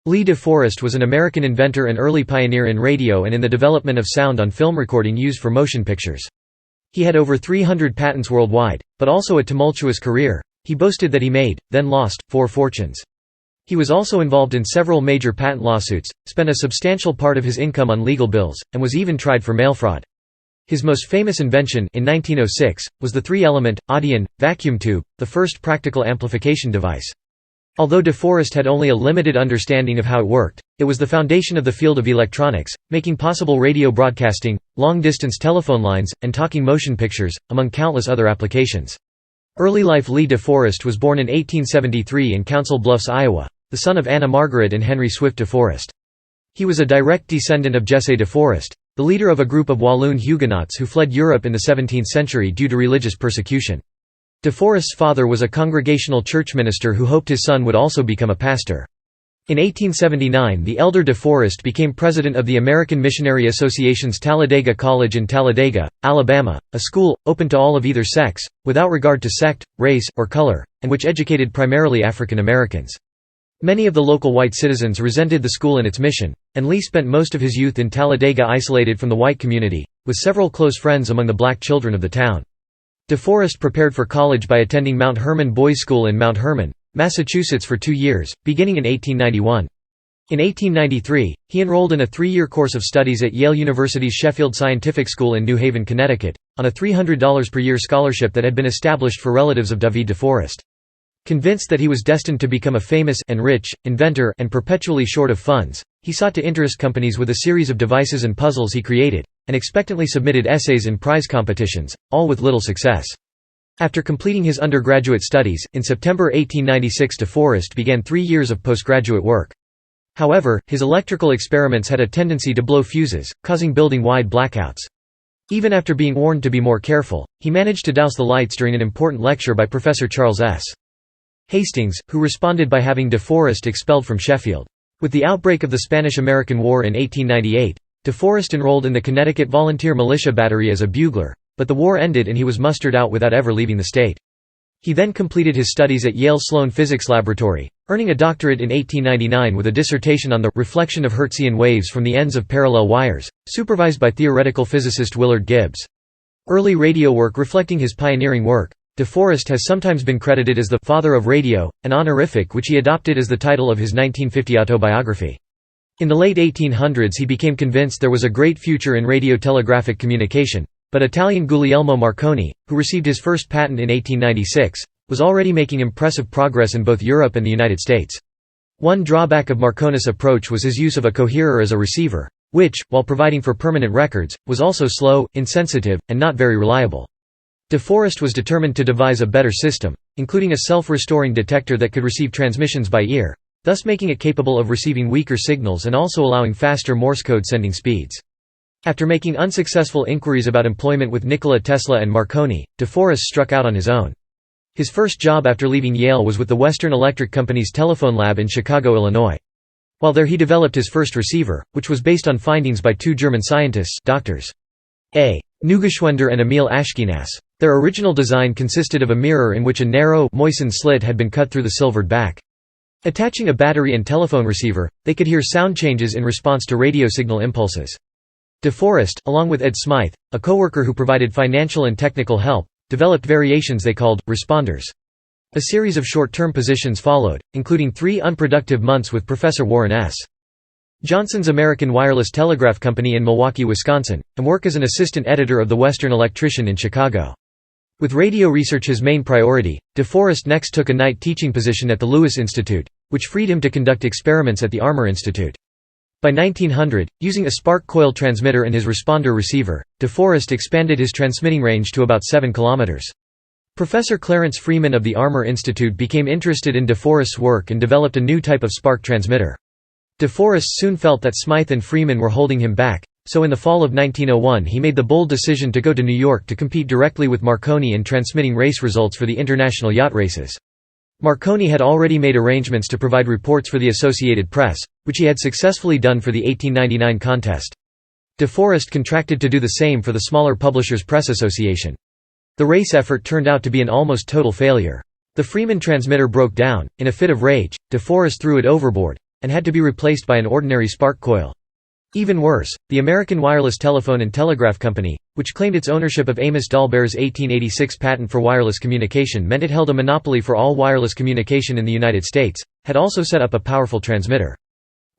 Lee DeForest was an American inventor and early pioneer in radio and in the development of sound on film recording used for motion pictures. He had over 300 patents worldwide, but also a tumultuous career. He boasted that he made, then lost, 4 fortunes. He was also involved in several major patent lawsuits, spent a substantial part of his income on legal bills, and was even tried for mail fraud. His most famous invention, in 1906, was the 3-element, Audion, vacuum tube, the first practical amplification device. Although DeForest had only a limited understanding of how it worked, it was the foundation of the field of electronics, making possible radio broadcasting, long-distance telephone lines, and talking motion pictures, among countless other applications. Early life. Lee DeForest was born in 1873 in Council Bluffs, Iowa, the son of Anna Margaret and Henry Swift DeForest. He was a direct descendant of Jessé de Forest, the leader of a group of Walloon Huguenots who fled Europe in the 17th century due to religious persecution. DeForest's father was a congregational church minister who hoped his son would also become a pastor. In 1879 the elder DeForest became president of the American Missionary Association's Talladega College in Talladega, Alabama, a school, open to all of either sex, without regard to sect, race, or color, and which educated primarily African Americans. Many of the local white citizens resented the school and its mission, and Lee spent most of his youth in Talladega isolated from the white community, with several close friends among the black children of the town. DeForest prepared for college by attending Mount Hermon Boys' School in Mount Hermon, Massachusetts for 2 years, beginning in 1891. In 1893, he enrolled in a 3-year course of studies at Yale University's Sheffield Scientific School in New Haven, Connecticut, on a $300 per year scholarship that had been established for relatives of David DeForest. Convinced that he was destined to become a famous and rich inventor and perpetually short of funds, he sought to interest companies with a series of devices and puzzles he created, and expectantly submitted essays in prize competitions, all with little success. After completing his undergraduate studies, in September 1896 DeForest began 3 years of postgraduate work. However, his electrical experiments had a tendency to blow fuses, causing building-wide blackouts. Even after being warned to be more careful, he managed to douse the lights during an important lecture by Professor Charles S. Hastings, who responded by having DeForest expelled from Sheffield. With the outbreak of the Spanish–American War in 1898, DeForest enrolled in the Connecticut Volunteer Militia Battery as a bugler, but the war ended and he was mustered out without ever leaving the state. He then completed his studies at Yale Sloan Physics Laboratory, earning a doctorate in 1899 with a dissertation on the reflection of Hertzian waves from the ends of parallel wires, supervised by theoretical physicist Willard Gibbs. Early radio work reflecting his pioneering work. DeForest has sometimes been credited as the «father of radio», an honorific which he adopted as the title of his 1950 autobiography. In the late 1800s he became convinced there was a great future in radio-telegraphic communication, but Italian Guglielmo Marconi, who received his first patent in 1896, was already making impressive progress in both Europe and the United States. One drawback of Marconi's approach was his use of a coherer as a receiver, which, while providing for permanent records, was also slow, insensitive, and not very reliable. DeForest was determined to devise a better system, including a self-restoring detector that could receive transmissions by ear, thus making it capable of receiving weaker signals and also allowing faster Morse code sending speeds. After making unsuccessful inquiries about employment with Nikola Tesla and Marconi, DeForest struck out on his own. His first job after leaving Yale was with the Western Electric Company's telephone lab in Chicago, Illinois. While there he developed his first receiver, which was based on findings by 2 German scientists, Drs. A. Neugeschwender and Emil Ashkenass. Their original design consisted of a mirror in which a narrow, moistened slit had been cut through the silvered back. Attaching a battery and telephone receiver, they could hear sound changes in response to radio signal impulses. DeForest, along with Ed Smythe, a coworker who provided financial and technical help, developed variations they called responders. A series of short-term positions followed, including 3 unproductive months with Professor Warren S. Johnson's American Wireless Telegraph Company in Milwaukee, Wisconsin, and work as an assistant editor of the Western Electrician in Chicago. With radio research his main priority, DeForest next took a night teaching position at the Lewis Institute, which freed him to conduct experiments at the Armour Institute. By 1900, using a spark coil transmitter and his responder receiver, DeForest expanded his transmitting range to about 7 kilometers. Professor Clarence Freeman of the Armour Institute became interested in DeForest's work and developed a new type of spark transmitter. DeForest soon felt that Smythe and Freeman were holding him back, so in the fall of 1901 he made the bold decision to go to New York to compete directly with Marconi in transmitting race results for the international yacht races. Marconi had already made arrangements to provide reports for the Associated Press, which he had successfully done for the 1899 contest. DeForest contracted to do the same for the smaller Publishers Press Association. The race effort turned out to be an almost total failure. The Freeman transmitter broke down. In a fit of rage, DeForest threw it overboard, and had to be replaced by an ordinary spark coil. Even worse, the American Wireless Telephone and Telegraph Company, which claimed its ownership of Amos Dahlberg's 1886 patent for wireless communication meant it held a monopoly for all wireless communication in the United States, had also set up a powerful transmitter.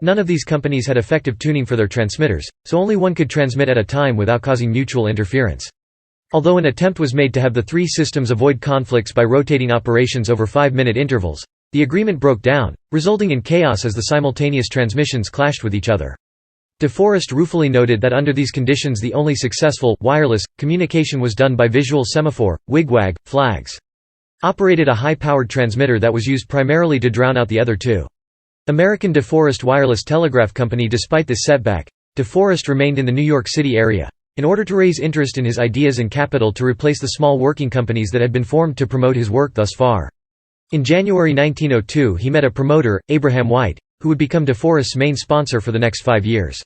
None of these companies had effective tuning for their transmitters, so only one could transmit at a time without causing mutual interference. Although an attempt was made to have the three systems avoid conflicts by rotating operations over 5-minute intervals, the agreement broke down, resulting in chaos as the simultaneous transmissions clashed with each other. DeForest ruefully noted that under these conditions the only successful wireless communication was done by visual semaphore, wigwag, flags. Operated a high-powered transmitter that was used primarily to drown out the other two. American DeForest Wireless Telegraph Company. Despite this setback, DeForest remained in the New York City area, in order to raise interest in his ideas and capital to replace the small working companies that had been formed to promote his work thus far. In January 1902 he met a promoter, Abraham White, who would become DeForest's main sponsor for the next 5 years.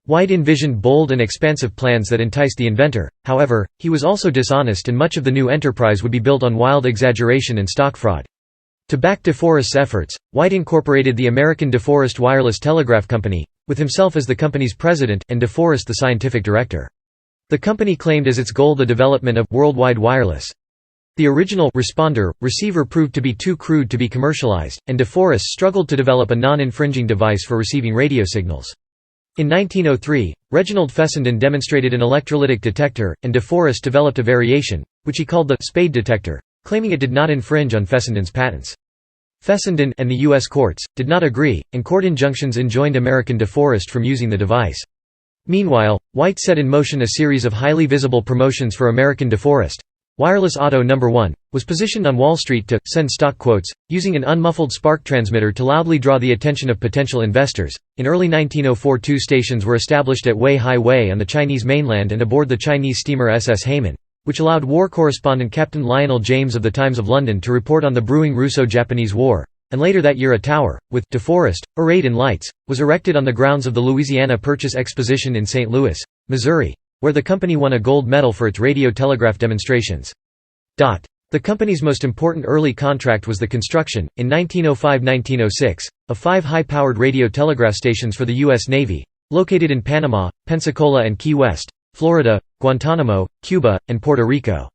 White envisioned bold and expansive plans that enticed the inventor, however, he was also dishonest and much of the new enterprise would be built on wild exaggeration and stock fraud. To back DeForest's efforts, White incorporated the American DeForest Wireless Telegraph Company, with himself as the company's president, and DeForest the scientific director. The company claimed as its goal the development of worldwide wireless. The original responder receiver proved to be too crude to be commercialized, and DeForest struggled to develop a non-infringing device for receiving radio signals. In 1903, Reginald Fessenden demonstrated an electrolytic detector, and DeForest developed a variation, which he called the spade detector, claiming it did not infringe on Fessenden's patents. Fessenden and the U.S. courts did not agree, and court injunctions enjoined American DeForest from using the device. Meanwhile, White set in motion a series of highly visible promotions for American DeForest. Wireless Auto No. 1 was positioned on Wall Street to send stock quotes, using an unmuffled spark transmitter to loudly draw the attention of potential investors. In early 1904, 2 stations were established at Wei Hai Wei on the Chinese mainland and aboard the Chinese steamer SS Haiman, which allowed war correspondent Captain Lionel James of the Times of London to report on the brewing Russo-Japanese War. And later that year a tower, with DeForest, arrayed in lights, was erected on the grounds of the Louisiana Purchase Exposition in St. Louis, Missouri, where the company won a gold medal for its radio telegraph demonstrations. The company's most important early contract was the construction, in 1905–1906, of 5 high-powered radio telegraph stations for the U.S. Navy, located in Panama, Pensacola and Key West, Florida, Guantanamo, Cuba, and Puerto Rico.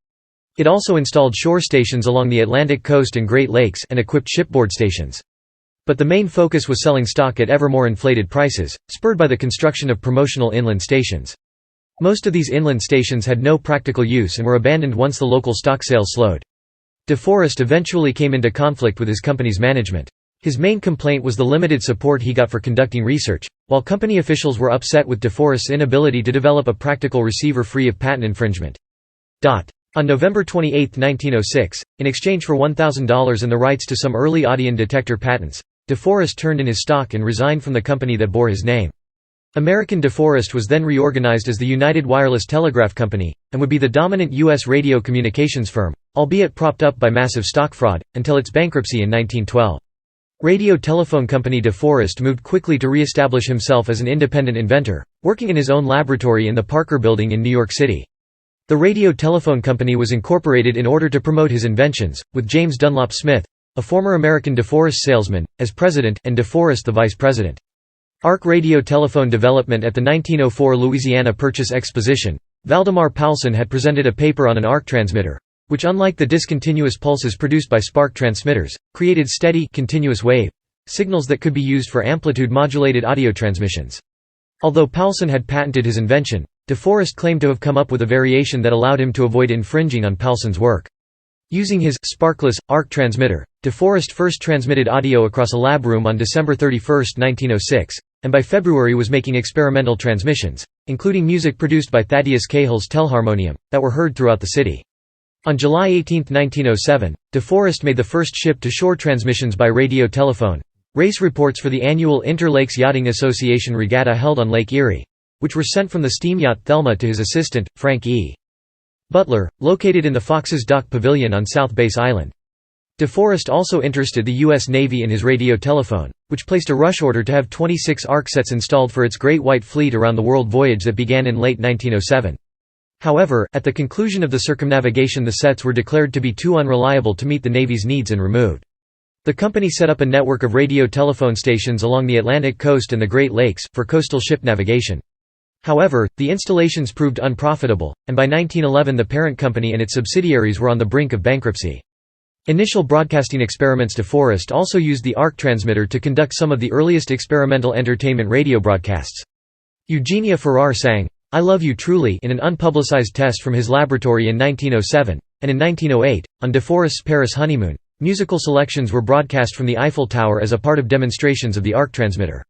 It also installed shore stations along the Atlantic coast and Great Lakes and equipped shipboard stations. But the main focus was selling stock at ever more inflated prices, spurred by the construction of promotional inland stations. Most of these inland stations had no practical use and were abandoned once the local stock sales slowed. DeForest eventually came into conflict with his company's management. His main complaint was the limited support he got for conducting research, while company officials were upset with DeForest's inability to develop a practical receiver free of patent infringement. On November 28, 1906, in exchange for $1,000 and the rights to some early Audion detector patents, DeForest turned in his stock and resigned from the company that bore his name. American DeForest was then reorganized as the United Wireless Telegraph Company, and would be the dominant U.S. radio communications firm, albeit propped up by massive stock fraud, until its bankruptcy in 1912. Radio telephone company DeForest moved quickly to re-establish himself as an independent inventor, working in his own laboratory in the Parker Building in New York City. The radio telephone company was incorporated in order to promote his inventions, with James Dunlop Smith, a former American DeForest salesman, as president and DeForest the vice president. ARC radio telephone development. At the 1904 Louisiana Purchase Exposition, Valdemar Paulsen had presented a paper on an ARC transmitter, which, unlike the discontinuous pulses produced by spark transmitters, created steady continuous wave signals that could be used for amplitude-modulated audio transmissions. Although Paulsen had patented his invention, DeForest claimed to have come up with a variation that allowed him to avoid infringing on Paulsen's work. Using his sparkless ARC transmitter, DeForest first transmitted audio across a lab room on December 31, 1906, and by February was making experimental transmissions, including music produced by Thaddeus Cahill's Telharmonium, that were heard throughout the city. On July 18, 1907, DeForest made the first ship-to-shore transmissions by radio telephone, race reports for the annual Interlakes Yachting Association regatta held on Lake Erie, which were sent from the steam yacht Thelma to his assistant, Frank E. Butler, located in the Fox's Dock Pavilion on South Base Island. DeForest also interested the U.S. Navy in his radio telephone, which placed a rush order to have 26 ARC sets installed for its Great White Fleet around the world voyage that began in late 1907. However, at the conclusion of the circumnavigation the sets were declared to be too unreliable to meet the Navy's needs and removed. The company set up a network of radio telephone stations along the Atlantic coast and the Great Lakes, for coastal ship navigation. However, the installations proved unprofitable, and by 1911 the parent company and its subsidiaries were on the brink of bankruptcy. Initial broadcasting experiments DeForest also used the arc transmitter to conduct some of the earliest experimental entertainment radio broadcasts. Eugenia Ferrar sang, "I Love You Truly" in an unpublicized test from his laboratory in 1907, and in 1908, on DeForest's Paris honeymoon, musical selections were broadcast from the Eiffel Tower as a part of demonstrations of the arc transmitter.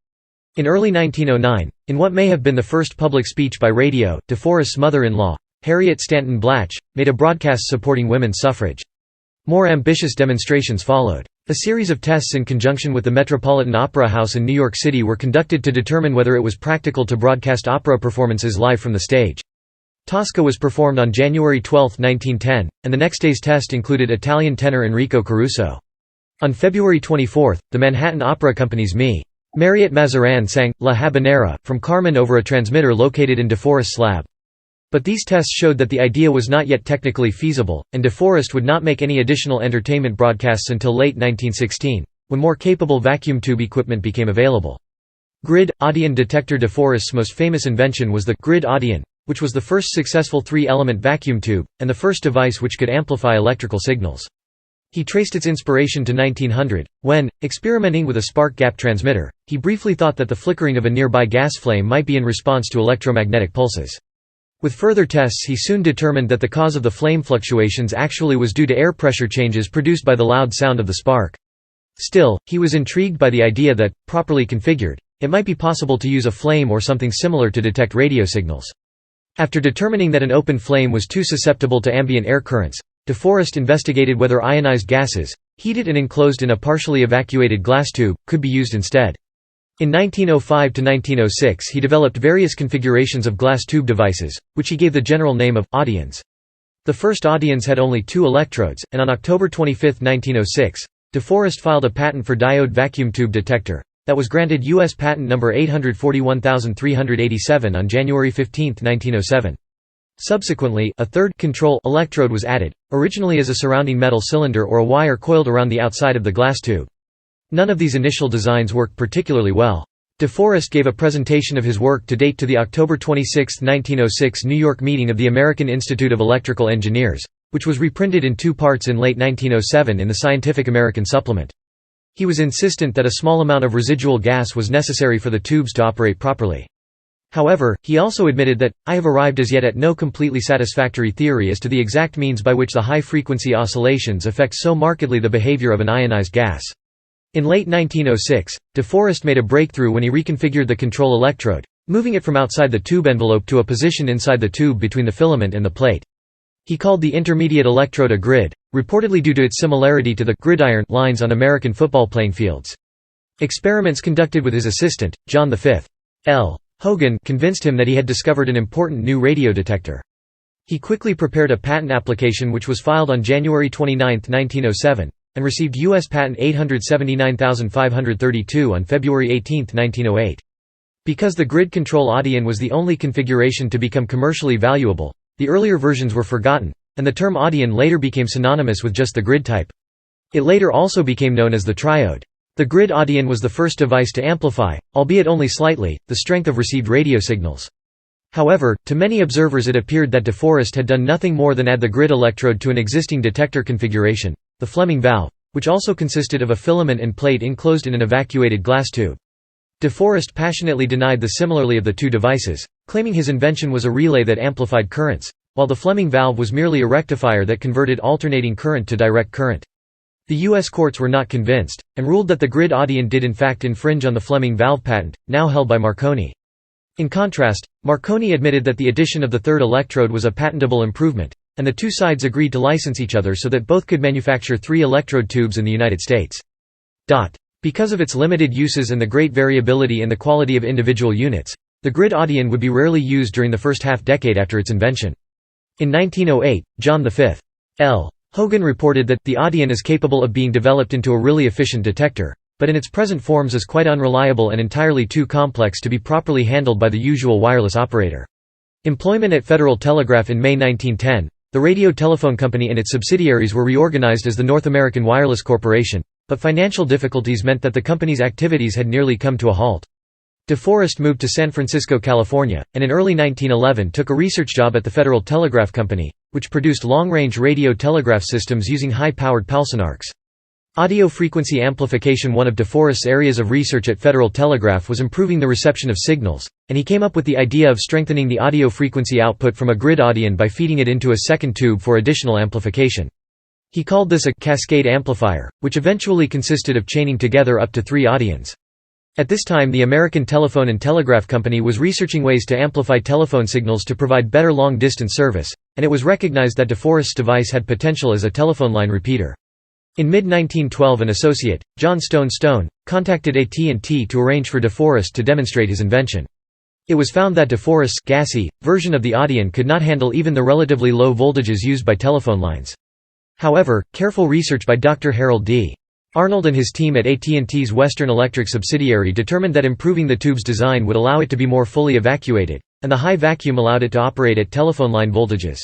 In early 1909, in what may have been the first public speech by radio, DeForest's mother-in-law, Harriet Stanton Blatch, made a broadcast supporting women's suffrage. More ambitious demonstrations followed. A series of tests in conjunction with the Metropolitan Opera House in New York City were conducted to determine whether it was practical to broadcast opera performances live from the stage. Tosca was performed on January 12, 1910, and the next day's test included Italian tenor Enrico Caruso. On February 24, the Manhattan Opera Company's Me. Mariette Mazarin sang La Habanera from Carmen over a transmitter located in DeForest's lab. But these tests showed that the idea was not yet technically feasible, and DeForest would not make any additional entertainment broadcasts until late 1916, when more capable vacuum tube equipment became available. Grid Audion detector. DeForest's most famous invention was the grid Audion, which was the first successful three-element vacuum tube, and the first device which could amplify electrical signals. He traced its inspiration to 1900, when, experimenting with a spark gap transmitter, he briefly thought that the flickering of a nearby gas flame might be in response to electromagnetic pulses. With further tests he soon determined that the cause of the flame fluctuations actually was due to air pressure changes produced by the loud sound of the spark. Still, he was intrigued by the idea that, properly configured, it might be possible to use a flame or something similar to detect radio signals. After determining that an open flame was too susceptible to ambient air currents, DeForest investigated whether ionized gases, heated and enclosed in a partially evacuated glass tube, could be used instead. In 1905 to 1906 he developed various configurations of glass tube devices, which he gave the general name of Audions. The first Audions had only 2 electrodes, and on October 25, 1906, DeForest filed a patent for diode vacuum tube detector, that was granted U.S. Patent No. 841387 on January 15, 1907. Subsequently, a third control electrode was added, originally as a surrounding metal cylinder or a wire coiled around the outside of the glass tube. None of these initial designs worked particularly well. DeForest gave a presentation of his work to date to the October 26, 1906 New York meeting of the American Institute of Electrical Engineers, which was reprinted in 2 parts in late 1907 in the Scientific American Supplement. He was insistent that a small amount of residual gas was necessary for the tubes to operate properly. However, he also admitted that, "I have arrived as yet at no completely satisfactory theory as to the exact means by which the high-frequency oscillations affect so markedly the behavior of an ionized gas." In late 1906, DeForest made a breakthrough when he reconfigured the control electrode, moving it from outside the tube envelope to a position inside the tube between the filament and the plate. He called the intermediate electrode a grid, reportedly due to its similarity to the gridiron lines on American football playing fields. Experiments conducted with his assistant, John V. L. Hogan, convinced him that he had discovered an important new radio detector. He quickly prepared a patent application which was filed on January 29, 1907, and received U.S. Patent 879532 on February 18, 1908. Because the grid control Audion was the only configuration to become commercially valuable, the earlier versions were forgotten, and the term Audion later became synonymous with just the grid type. It later also became known as the triode. The grid Audion was the first device to amplify, albeit only slightly, the strength of received radio signals. However, to many observers it appeared that DeForest had done nothing more than add the grid electrode to an existing detector configuration, the Fleming valve, which also consisted of a filament and plate enclosed in an evacuated glass tube. DeForest passionately denied the similarity of the two devices, claiming his invention was a relay that amplified currents, while the Fleming valve was merely a rectifier that converted alternating current to direct current. The U.S. courts were not convinced, and ruled that the grid Audion did in fact infringe on the Fleming valve patent, now held by Marconi. In contrast, Marconi admitted that the addition of the third electrode was a patentable improvement, and the two sides agreed to license each other so that both could manufacture 3 electrode tubes in the United States. Because of its limited uses and the great variability in the quality of individual units, the grid Audion would be rarely used during the first half-decade after its invention. In 1908, John V. L. Hogan reported that the Audion is capable of being developed into a really efficient detector, but in its present forms is quite unreliable and entirely too complex to be properly handled by the usual wireless operator. Employment at Federal Telegraph. In May 1910, the radio telephone company and its subsidiaries were reorganized as the North American Wireless Corporation, but financial difficulties meant that the company's activities had nearly come to a halt. DeForest moved to San Francisco, California, and in early 1911 took a research job at the Federal Telegraph Company, which produced long-range radio telegraph systems using high-powered Paulson arcs. Audio frequency amplification. One of DeForest's areas of research at Federal Telegraph was improving the reception of signals, and he came up with the idea of strengthening the audio frequency output from a grid Audion by feeding it into a second tube for additional amplification. He called this a cascade amplifier, which eventually consisted of chaining together up to 3 Audions. At this time, the American Telephone and Telegraph Company was researching ways to amplify telephone signals to provide better long-distance service, and it was recognized that DeForest's device had potential as a telephone line repeater. In mid-1912, an associate, John Stone, contacted AT&T to arrange for DeForest to demonstrate his invention. It was found that DeForest's gassy version of the Audion could not handle even the relatively low voltages used by telephone lines. However, careful research by Dr. Harold D. Arnold and his team at AT&T's Western Electric subsidiary determined that improving the tube's design would allow it to be more fully evacuated, and the high vacuum allowed it to operate at telephone line voltages.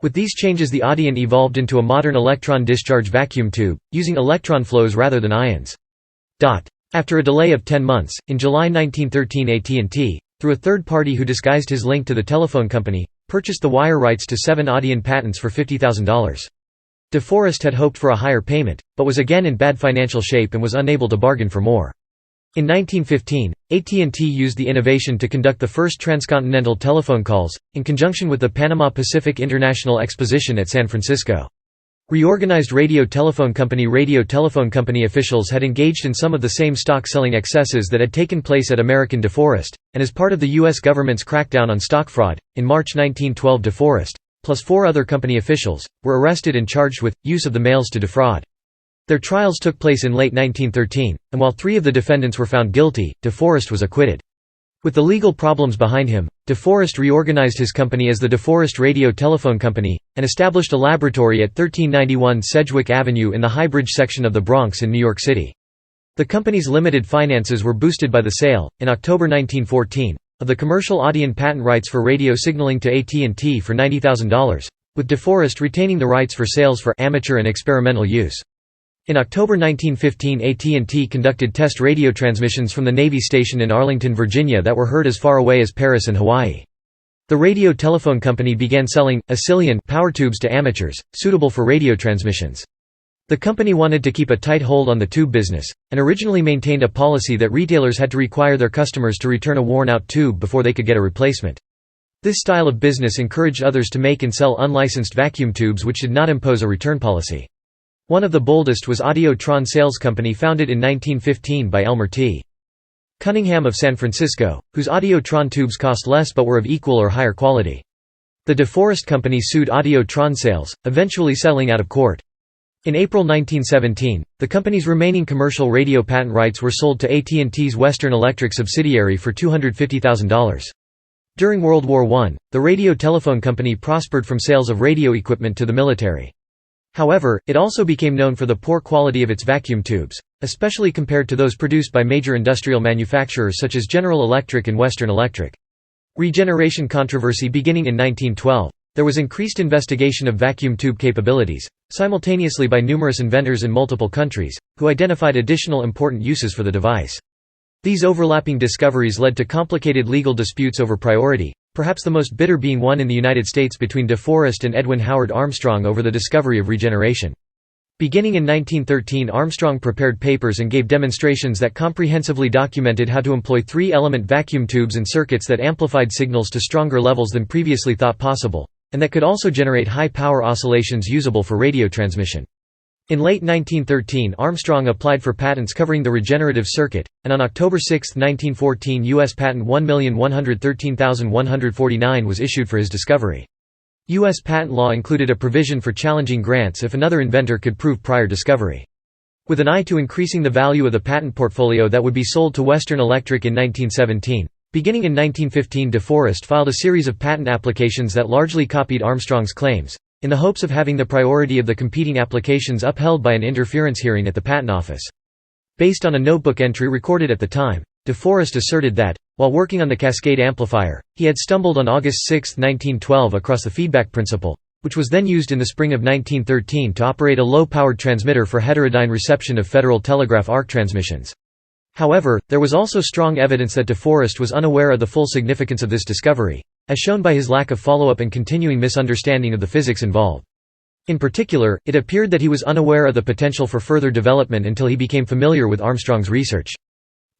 With these changes, the Audion evolved into a modern electron discharge vacuum tube, using electron flows rather than ions. After a delay of 10 months, in July 1913 AT&T, through a third party who disguised his link to the telephone company, purchased the wire rights to 7 Audion patents for $50,000. DeForest had hoped for a higher payment, but was again in bad financial shape and was unable to bargain for more. In 1915, AT&T used the innovation to conduct the first transcontinental telephone calls, in conjunction with the Panama Pacific International Exposition at San Francisco. Reorganized Radio Telephone Company officials had engaged in some of the same stock-selling excesses that had taken place at American DeForest, and as part of the U.S. government's crackdown on stock fraud, in March 1912 DeForest, plus 4 other company officials, were arrested and charged with use of the mails to defraud. Their trials took place in late 1913, and while 3 of the defendants were found guilty, DeForest was acquitted. With the legal problems behind him, DeForest reorganized his company as the DeForest Radio Telephone Company, and established a laboratory at 1391 Sedgwick Avenue in the Highbridge section of the Bronx in New York City. The company's limited finances were boosted by the sale, in October 1914, of the commercial Audion patent rights for radio signaling to AT&T for $90,000, with DeForest retaining the rights for sales for amateur and experimental use. In October 1915, AT&T conducted test radio transmissions from the Navy station in Arlington, Virginia that were heard as far away as Paris and Hawaii. The Radio Telephone Company began selling Acilian power tubes to amateurs, suitable for radio transmissions. The company wanted to keep a tight hold on the tube business, and originally maintained a policy that retailers had to require their customers to return a worn-out tube before they could get a replacement. This style of business encouraged others to make and sell unlicensed vacuum tubes which did not impose a return policy. One of the boldest was Audiotron Sales Company, founded in 1915 by Elmer T. Cunningham of San Francisco, whose Audiotron tubes cost less but were of equal or higher quality. The DeForest Company sued Audiotron Sales, eventually settling out of court. In April 1917, the company's remaining commercial radio patent rights were sold to AT&T's Western Electric subsidiary for $250,000. During World War I, the Radio Telephone Company prospered from sales of radio equipment to the military. However, it also became known for the poor quality of its vacuum tubes, especially compared to those produced by major industrial manufacturers such as General Electric and Western Electric. Regeneration Controversy. Beginning in 1912, there was increased investigation of vacuum tube capabilities, simultaneously by numerous inventors in multiple countries, who identified additional important uses for the device. These overlapping discoveries led to complicated legal disputes over priority, perhaps the most bitter being one in the United States between DeForest and Edwin Howard Armstrong over the discovery of regeneration. Beginning in 1913, Armstrong prepared papers and gave demonstrations that comprehensively documented how to employ 3-element vacuum tubes in circuits that amplified signals to stronger levels than previously thought possible, and that could also generate high-power oscillations usable for radio transmission. In late 1913, Armstrong applied for patents covering the regenerative circuit, and on October 6, 1914, U.S. Patent 1,113,149 was issued for his discovery. U.S. patent law included a provision for challenging grants if another inventor could prove prior discovery. With an eye to increasing the value of the patent portfolio that would be sold to Western Electric in 1917, beginning in 1915, DeForest filed a series of patent applications that largely copied Armstrong's claims, in the hopes of having the priority of the competing applications upheld by an interference hearing at the Patent Office. Based on a notebook entry recorded at the time, DeForest asserted that, while working on the cascade amplifier, he had stumbled on August 6, 1912 across the feedback principle, which was then used in the spring of 1913 to operate a low-powered transmitter for heterodyne reception of Federal Telegraph arc transmissions. However, there was also strong evidence that DeForest was unaware of the full significance of this discovery, as shown by his lack of follow-up and continuing misunderstanding of the physics involved. In particular, it appeared that he was unaware of the potential for further development until he became familiar with Armstrong's research.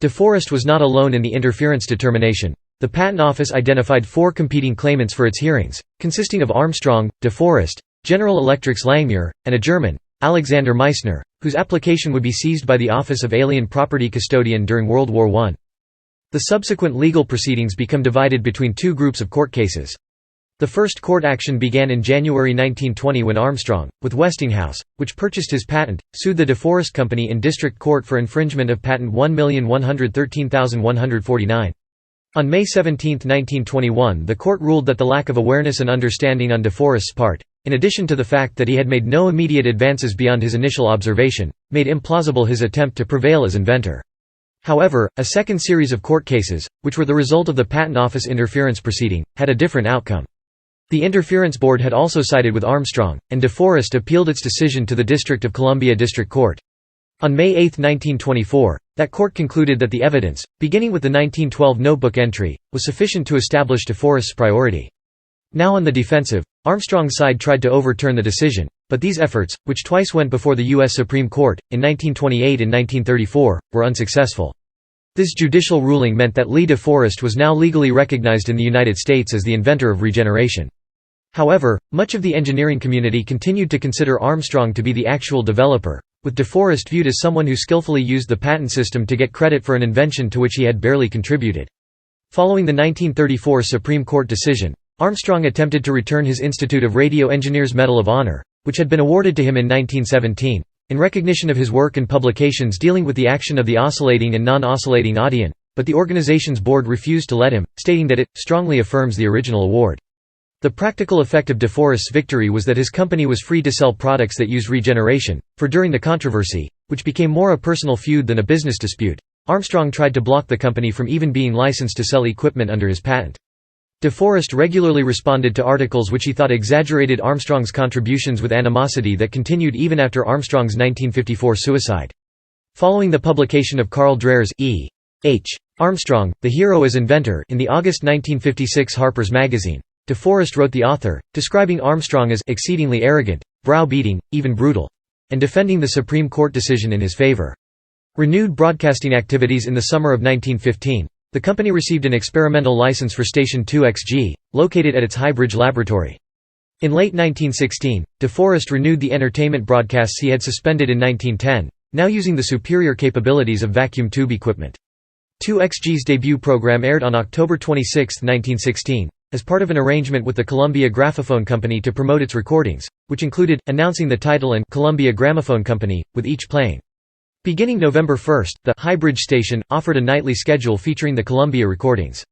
DeForest was not alone in the interference determination. The Patent Office identified 4 competing claimants for its hearings, consisting of Armstrong, DeForest, General Electric's Langmuir, and a German, Alexander Meissner, whose application would be seized by the Office of Alien Property Custodian during World War I. The subsequent legal proceedings become divided between 2 groups of court cases. The first court action began in January 1920 when Armstrong, with Westinghouse, which purchased his patent, sued the DeForest Company in district court for infringement of patent 1,113,149. On May 17, 1921, the court ruled that the lack of awareness and understanding on DeForest's part, in addition to the fact that he had made no immediate advances beyond his initial observation, made implausible his attempt to prevail as inventor. However, a second series of court cases, which were the result of the Patent Office interference proceeding, had a different outcome. The Interference Board had also sided with Armstrong, and DeForest appealed its decision to the District of Columbia District Court. On May 8, 1924, that court concluded that the evidence, beginning with the 1912 notebook entry, was sufficient to establish DeForest's priority. Now on the defensive, Armstrong's side tried to overturn the decision, but these efforts, which twice went before the U.S. Supreme Court, in 1928 and 1934, were unsuccessful. This judicial ruling meant that Lee DeForest was now legally recognized in the United States as the inventor of regeneration. However, much of the engineering community continued to consider Armstrong to be the actual developer, with DeForest viewed as someone who skillfully used the patent system to get credit for an invention to which he had barely contributed. Following the 1934 Supreme Court decision, Armstrong attempted to return his Institute of Radio Engineers Medal of Honor, which had been awarded to him in 1917, in recognition of his work and publications dealing with the action of the oscillating and non-oscillating Audion, but the organization's board refused to let him, stating that it strongly affirms the original award. The practical effect of DeForest's victory was that his company was free to sell products that used regeneration, for during the controversy, which became more a personal feud than a business dispute, Armstrong tried to block the company from even being licensed to sell equipment under his patent. DeForest regularly responded to articles which he thought exaggerated Armstrong's contributions with animosity that continued even after Armstrong's 1954 suicide. Following the publication of Carl Dreher's E. H. Armstrong, The Hero as Inventor in the August 1956 Harper's Magazine, DeForest wrote the author, describing Armstrong as exceedingly arrogant, brow-beating, even brutal, and defending the Supreme Court decision in his favor. Renewed broadcasting activities in the summer of 1915. The company received an experimental license for Station 2XG, located at its High Bridge laboratory. In late 1916, DeForest renewed the entertainment broadcasts he had suspended in 1910, now using the superior capabilities of vacuum tube equipment. 2XG's debut program aired on October 26, 1916, as part of an arrangement with the Columbia Graphophone Company to promote its recordings, which included announcing the title and Columbia Gramophone Company, with each playing. Beginning November 1, the High Bridge station offered a nightly schedule featuring the Columbia recordings.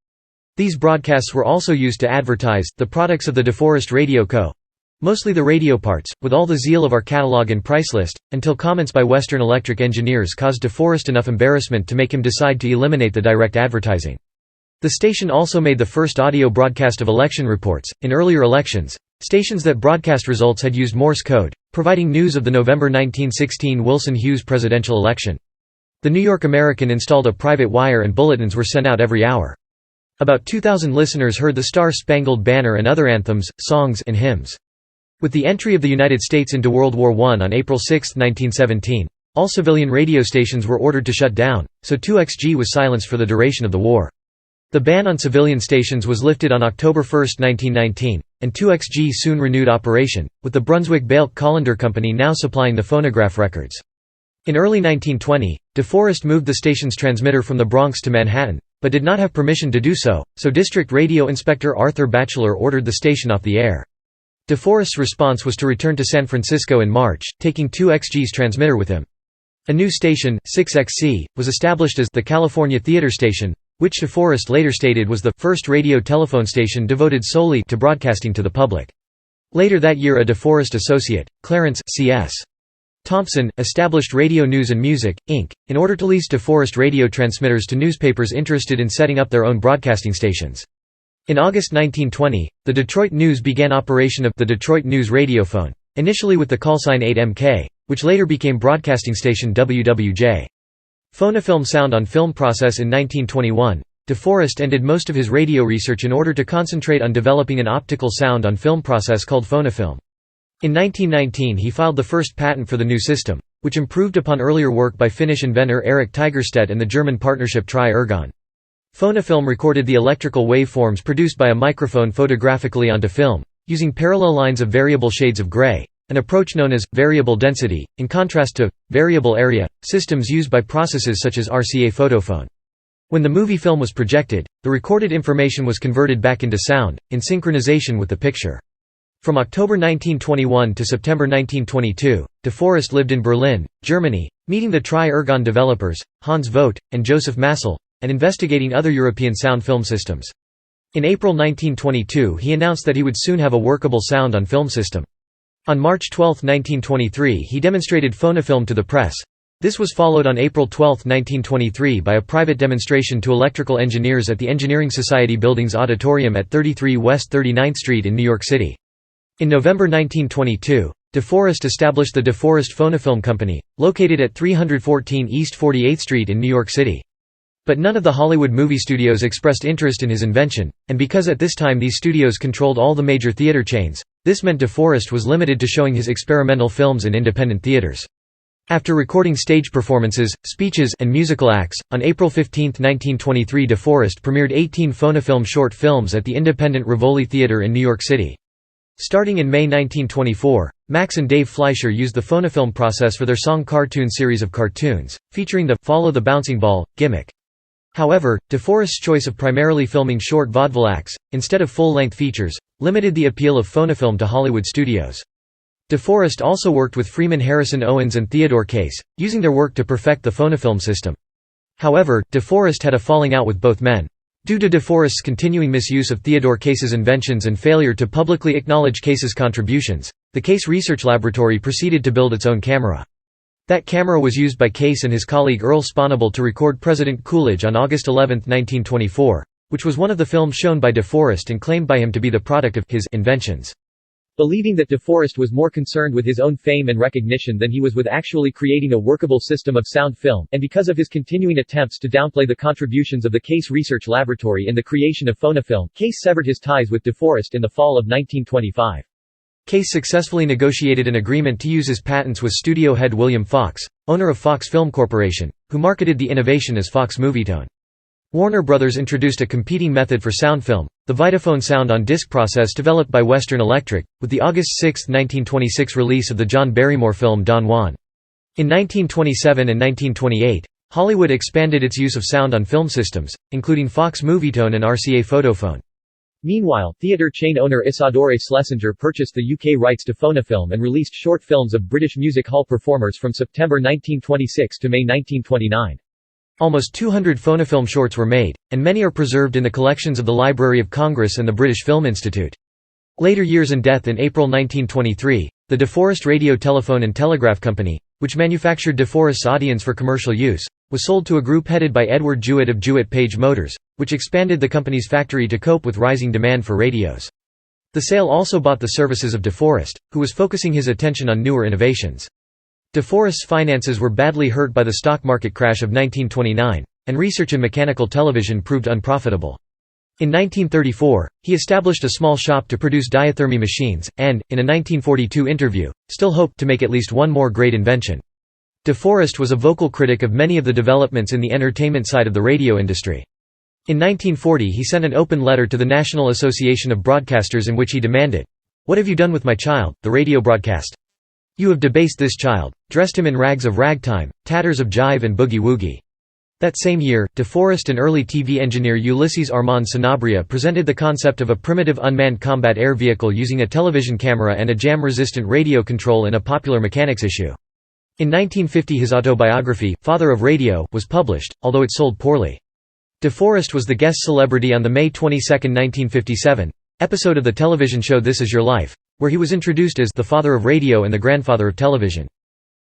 These broadcasts were also used to advertise the products of the DeForest Radio Co., mostly the radio parts, with all the zeal of our catalog and price list, until comments by Western Electric engineers caused DeForest enough embarrassment to make him decide to eliminate the direct advertising. The station also made the first audio broadcast of election reports. In earlier elections, stations that broadcast results had used Morse code, providing news of the November 1916 Wilson Hughes presidential election. The New York American installed a private wire and bulletins were sent out every hour. About 2,000 listeners heard the Star-Spangled Banner and other anthems, songs, and hymns. With the entry of the United States into World War I on April 6, 1917, all civilian radio stations were ordered to shut down, so 2XG was silenced for the duration of the war. The ban on civilian stations was lifted on October 1, 1919, and 2XG soon renewed operation, with the Brunswick-Balke Colander Company now supplying the phonograph records. In early 1920, DeForest moved the station's transmitter from the Bronx to Manhattan, but did not have permission to do so, so District Radio Inspector Arthur Batchelor ordered the station off the air. DeForest's response was to return to San Francisco in March, taking 2XG's transmitter with him. A new station, 6XC, was established as the California Theater Station, which DeForest later stated was the first radio telephone station devoted solely to broadcasting to the public. Later that year a DeForest associate, Clarence C.S. Thompson, established Radio News and Music, Inc., in order to lease DeForest radio transmitters to newspapers interested in setting up their own broadcasting stations. In August 1920, the Detroit News began operation of the Detroit News radiophone, initially with the callsign 8MK, which later became broadcasting station WWJ. Phonofilm sound on film process in 1921. DeForest ended most of his radio research in order to concentrate on developing an optical sound on film process called Phonofilm. In 1919 he filed the first patent for the new system, which improved upon earlier work by Finnish inventor Erik Tigerstedt and the German partnership Tri-Ergon. Phonofilm recorded the electrical waveforms produced by a microphone photographically onto film, using parallel lines of variable shades of gray, an approach known as variable density, in contrast to variable area systems used by processes such as RCA photophone. When the movie film was projected, the recorded information was converted back into sound, in synchronization with the picture. From October 1921 to September 1922, DeForest lived in Berlin, Germany, meeting the Tri-Ergon developers, Hans Vogt, and Joseph Massel, and investigating other European sound film systems. In April 1922 he announced that he would soon have a workable sound on film system. On March 12, 1923 he demonstrated Phonofilm to the press. This was followed on April 12, 1923 by a private demonstration to electrical engineers at the Engineering Society Building's auditorium at 33 West 39th Street in New York City. In November 1922, DeForest established the DeForest Phonofilm Company, located at 314 East 48th Street in New York City. But none of the Hollywood movie studios expressed interest in his invention, and because at this time these studios controlled all the major theater chains, this meant DeForest was limited to showing his experimental films in independent theaters. After recording stage performances, speeches, and musical acts, on April 15, 1923 DeForest premiered 18 Phonofilm short films at the independent Rivoli Theater in New York City. Starting in May 1924, Max and Dave Fleischer used the Phonofilm process for their song cartoon series of cartoons, featuring the "Follow the Bouncing Ball" gimmick. However, DeForest's choice of primarily filming short vaudeville acts, instead of full-length features, limited the appeal of Phonofilm to Hollywood studios. DeForest also worked with Freeman Harrison Owens and Theodore Case, using their work to perfect the Phonofilm system. However, DeForest had a falling out with both men. Due to DeForest's continuing misuse of Theodore Case's inventions and failure to publicly acknowledge Case's contributions, the Case Research Laboratory proceeded to build its own camera. That camera was used by Case and his colleague Earl Sponable to record President Coolidge on August 11, 1924, which was one of the films shown by DeForest and claimed by him to be the product of his inventions. Believing that DeForest was more concerned with his own fame and recognition than he was with actually creating a workable system of sound film, and because of his continuing attempts to downplay the contributions of the Case Research Laboratory in the creation of Phonofilm, Case severed his ties with DeForest in the fall of 1925. Case successfully negotiated an agreement to use his patents with studio head William Fox, owner of Fox Film Corporation, who marketed the innovation as Fox Movietone. Warner Brothers introduced a competing method for sound film, the Vitaphone sound on disc process developed by Western Electric, with the August 6, 1926 release of the John Barrymore film Don Juan. In 1927 and 1928, Hollywood expanded its use of sound on film systems, including Fox Movietone and RCA Photophone. Meanwhile, theatre chain owner Isadore Schlesinger purchased the UK rights to Phonofilm and released short films of British music hall performers from September 1926 to May 1929. Almost 200 Phonofilm shorts were made, and many are preserved in the collections of the Library of Congress and the British Film Institute. Later years and death in April 1923, the DeForest Radio Telephone and Telegraph Company, which manufactured DeForest's Audions for commercial use, was sold to a group headed by Edward Jewett of Jewett Page Motors, which expanded the company's factory to cope with rising demand for radios. The sale also bought the services of DeForest, who was focusing his attention on newer innovations. DeForest's finances were badly hurt by the stock market crash of 1929, and research in mechanical television proved unprofitable. In 1934, he established a small shop to produce diathermy machines, and, in a 1942 interview, still hoped to make at least one more great invention. DeForest was a vocal critic of many of the developments in the entertainment side of the radio industry. In 1940 he sent an open letter to the National Association of Broadcasters in which he demanded, "What have you done with my child, the radio broadcast? You have debased this child, dressed him in rags of ragtime, tatters of jive and boogie-woogie." That same year, DeForest and early TV engineer Ulysses Armand Sanabria presented the concept of a primitive unmanned combat air vehicle using a television camera and a jam-resistant radio control in a Popular Mechanics issue. In 1950 his autobiography, Father of Radio, was published, although it sold poorly. DeForest was the guest celebrity on the May 22, 1957, episode of the television show This Is Your Life, where he was introduced as the father of radio and the grandfather of television.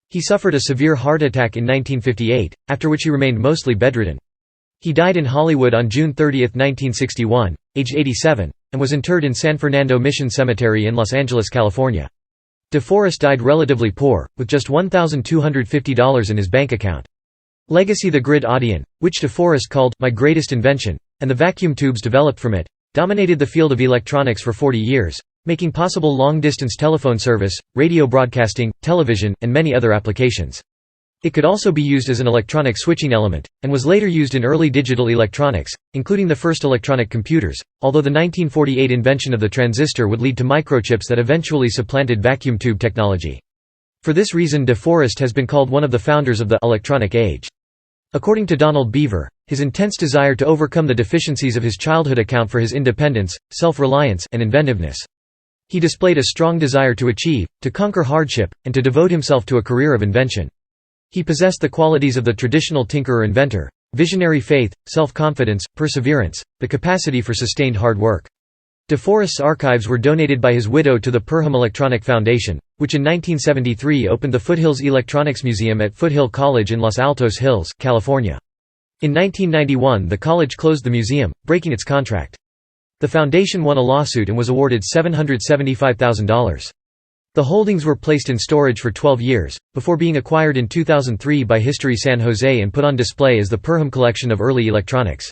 He suffered a severe heart attack in 1958, after which he remained mostly bedridden. He died in Hollywood on June 30, 1961, aged 87, and was interred in San Fernando Mission Cemetery in Los Angeles, California. DeForest died relatively poor, with just $1,250 in his bank account. Legacy: the grid Audion, which DeForest called "my greatest invention," and the vacuum tubes developed from it, dominated the field of electronics for 40 years, making possible long-distance telephone service, radio broadcasting, television, and many other applications. It could also be used as an electronic switching element, and was later used in early digital electronics, including the first electronic computers, although the 1948 invention of the transistor would lead to microchips that eventually supplanted vacuum tube technology. For this reason, DeForest has been called one of the founders of the electronic age. According to Donald Beaver, his intense desire to overcome the deficiencies of his childhood account for his independence, self-reliance, and inventiveness. He displayed a strong desire to achieve, to conquer hardship, and to devote himself to a career of invention. He possessed the qualities of the traditional tinkerer-inventor: visionary faith, self-confidence, perseverance, the capacity for sustained hard work. DeForest's archives were donated by his widow to the Perham Electronic Foundation, which in 1973 opened the Foothills Electronics Museum at Foothill College in Los Altos Hills, California. In 1991 the college closed the museum, breaking its contract. The foundation won a lawsuit and was awarded $775,000. The holdings were placed in storage for 12 years, before being acquired in 2003 by History San Jose and put on display as the Perham Collection of Early Electronics.